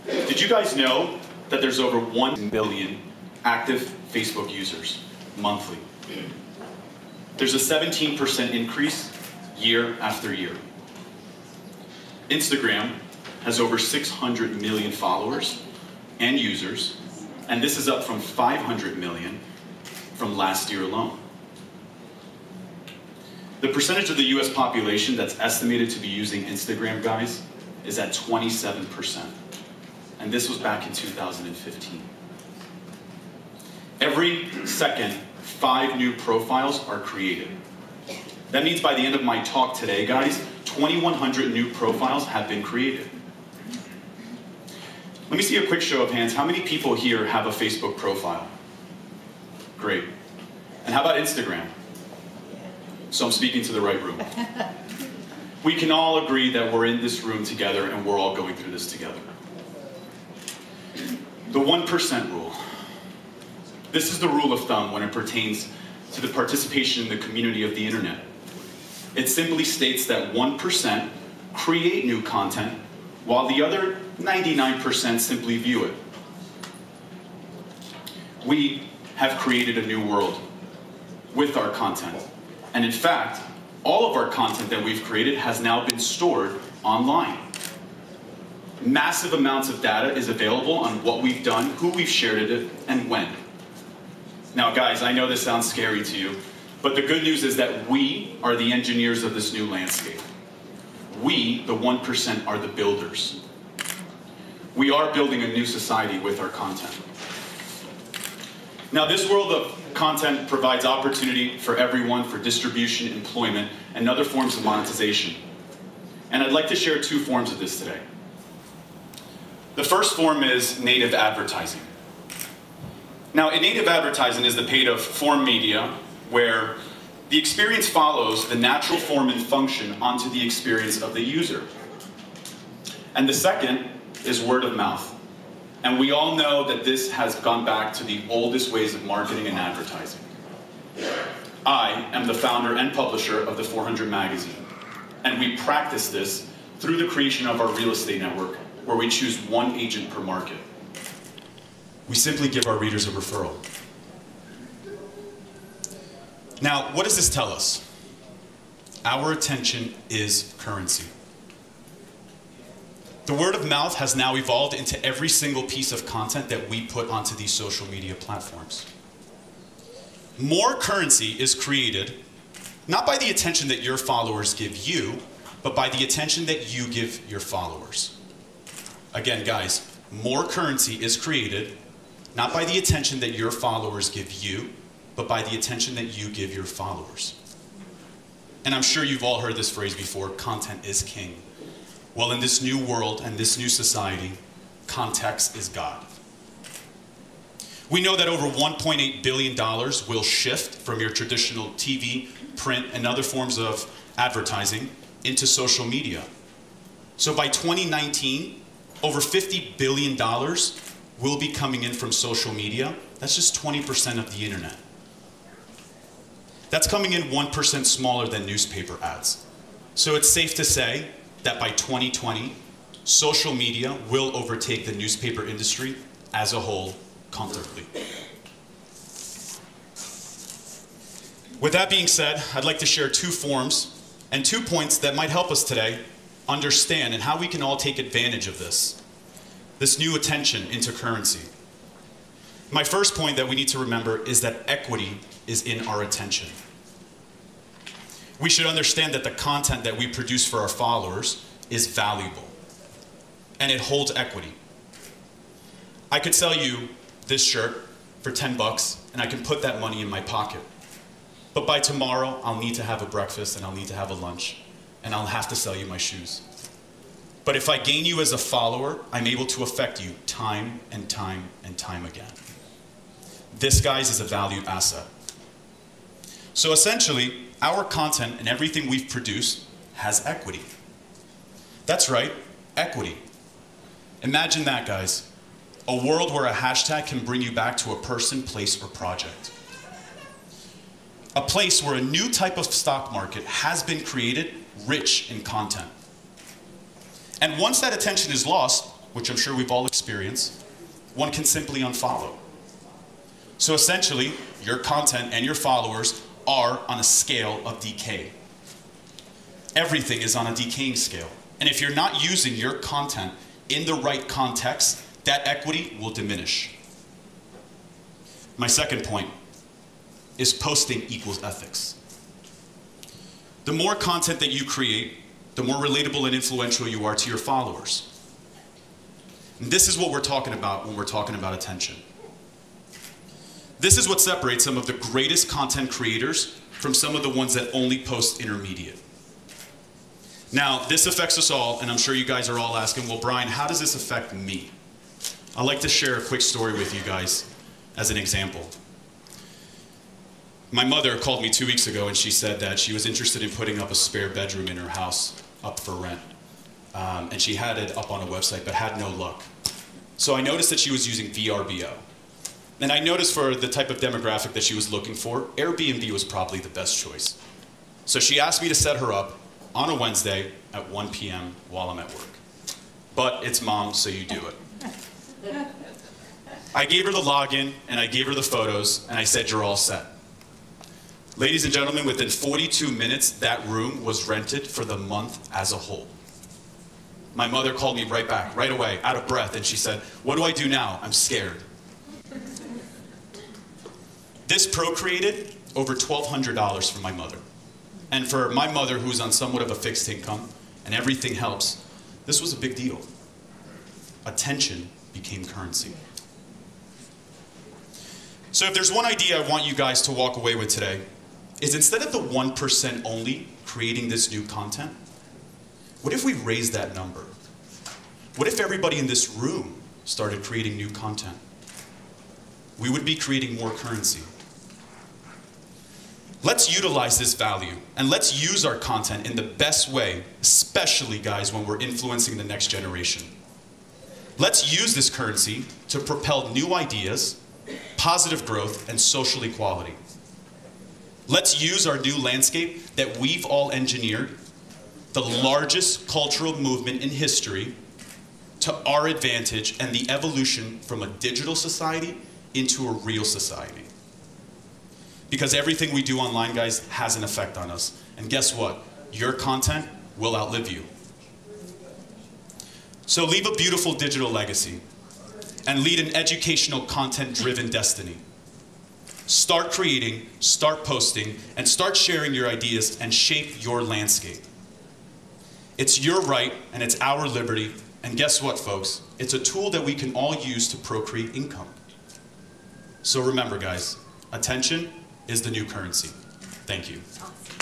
Did you guys know that there's over 1 billion active Facebook users monthly? There's a 17% increase year after year. Instagram has over 600 million followers and users, and this is up from 500 million from last year alone. The percentage of the US population that's estimated to be using Instagram, guys, is at 27%. And this was back in 2015. Every second, 5 new profiles are created. That means by the end of my talk today, guys, 2,100 new profiles have been created. Let me see a quick show of hands. How many people here have a Facebook profile? Great. And how about Instagram? So I'm speaking to the right room. We can all agree that we're in this room together and we're all going through this together. The 1% rule. This is the rule of thumb when it pertains to the participation in the community of the internet. It simply states that 1% create new content while the other 99% simply view it. We have created a new world with our content. And in fact, all of our content that we've created has now been stored online. Massive amounts of data is available on what we've done, who we've shared it, and when. Now guys, I know this sounds scary to you, but the good news is that we are the engineers of this new landscape. We, the 1%, are the builders. We are building a new society with our content. Now this world of content provides opportunity for everyone for distribution, employment, and other forms of monetization. And I'd like to share 2 forms of this today. The first form is native advertising. Now, a native advertising is the paid form media where the experience follows the natural form and function onto the experience of the user. And the second is word of mouth. And we all know that this has gone back to the oldest ways of marketing and advertising. I am the founder and publisher of the 400 magazine, and we practice this through the creation of our real estate network, where we choose 1 agent per market. We simply give our readers a referral. Now, what does this tell us? Our attention is currency. The word of mouth has now evolved into every single piece of content that we put onto these social media platforms. More currency is created, not by the attention that your followers give you, but by the attention that you give your followers. Again, guys, more currency is created, not by the attention that your followers give you, but by the attention that you give your followers. And I'm sure you've all heard this phrase before, content is king. Well, in this new world and this new society, context is God. We know that over $1.8 billion will shift from your traditional TV, print, and other forms of advertising into social media. So by 2019, over $50 billion will be coming in from social media. That's just 20% of the internet. That's coming in 1% smaller than newspaper ads. So it's safe to say that by 2020, social media will overtake the newspaper industry as a whole comfortably. With that being said, I'd like to share 2 forms and 2 points that might help us today understand and how we can all take advantage of this new attention into currency. My first point that we need to remember is that equity is in our attention. We should understand that the content that we produce for our followers is valuable, and it holds equity. I could sell you this shirt for 10 bucks, and I can put that money in my pocket. But by tomorrow, I'll need to have a breakfast, and I'll need to have a lunch, and I'll have to sell you my shoes. But if I gain you as a follower, I'm able to affect you time and time and time again. This, guys, is a valued asset. So essentially, our content and everything we've produced has equity. That's right, equity. Imagine that, guys. A world where a hashtag can bring you back to a person, place, or project. A place where a new type of stock market has been created, rich in content. And once that attention is lost, which I'm sure we've all experienced, one can simply unfollow. So essentially, your content and your followers are on a scale of decay. Everything is on a decaying scale. And if you're not using your content in the right context, that equity will diminish. My second point is posting equals ethics. The more content that you create, the more relatable and influential you are to your followers. And this is what we're talking about when we're talking about attention. This is what separates some of the greatest content creators from some of the ones that only post intermediate. Now, this affects us all, and I'm sure you guys are all asking, well, Brian, how does this affect me? I'd like to share a quick story with you guys as an example. My mother called me 2 weeks ago and she said that she was interested in putting up a spare bedroom in her house up for rent. And she had it up on a website but had no luck. So I noticed that she was using VRBO. And I noticed for the type of demographic that she was looking for, Airbnb was probably the best choice. So she asked me to set her up on a Wednesday at 1 p.m. while I'm at work. But it's mom, so you do it. I gave her the login, and I gave her the photos, and I said, you're all set. Ladies and gentlemen, within 42 minutes, that room was rented for the month as a whole. My mother called me right back, right away, out of breath, and she said, what do I do now? I'm scared. This procreated over $1,200 for my mother. And for my mother, who's on somewhat of a fixed income, and everything helps, this was a big deal. Attention became currency. So if there's one idea I want you guys to walk away with today, is instead of the 1% only creating this new content, what if we raise that number? What if everybody in this room started creating new content? We would be creating more currency. Let's utilize this value, and let's use our content in the best way, especially, guys, when we're influencing the next generation. Let's use this currency to propel new ideas, positive growth, and social equality. Let's use our new landscape that we've all engineered, the largest cultural movement in history, to our advantage and the evolution from a digital society into a real society. Because everything we do online, guys, has an effect on us. And guess what? Your content will outlive you. So leave a beautiful digital legacy and lead an educational, content-driven destiny. Start creating, start posting, and start sharing your ideas and shape your landscape. It's your right and it's our liberty. And guess what, folks? It's a tool that we can all use to procreate income. So remember, guys, attention is the new currency. Thank you. Awesome.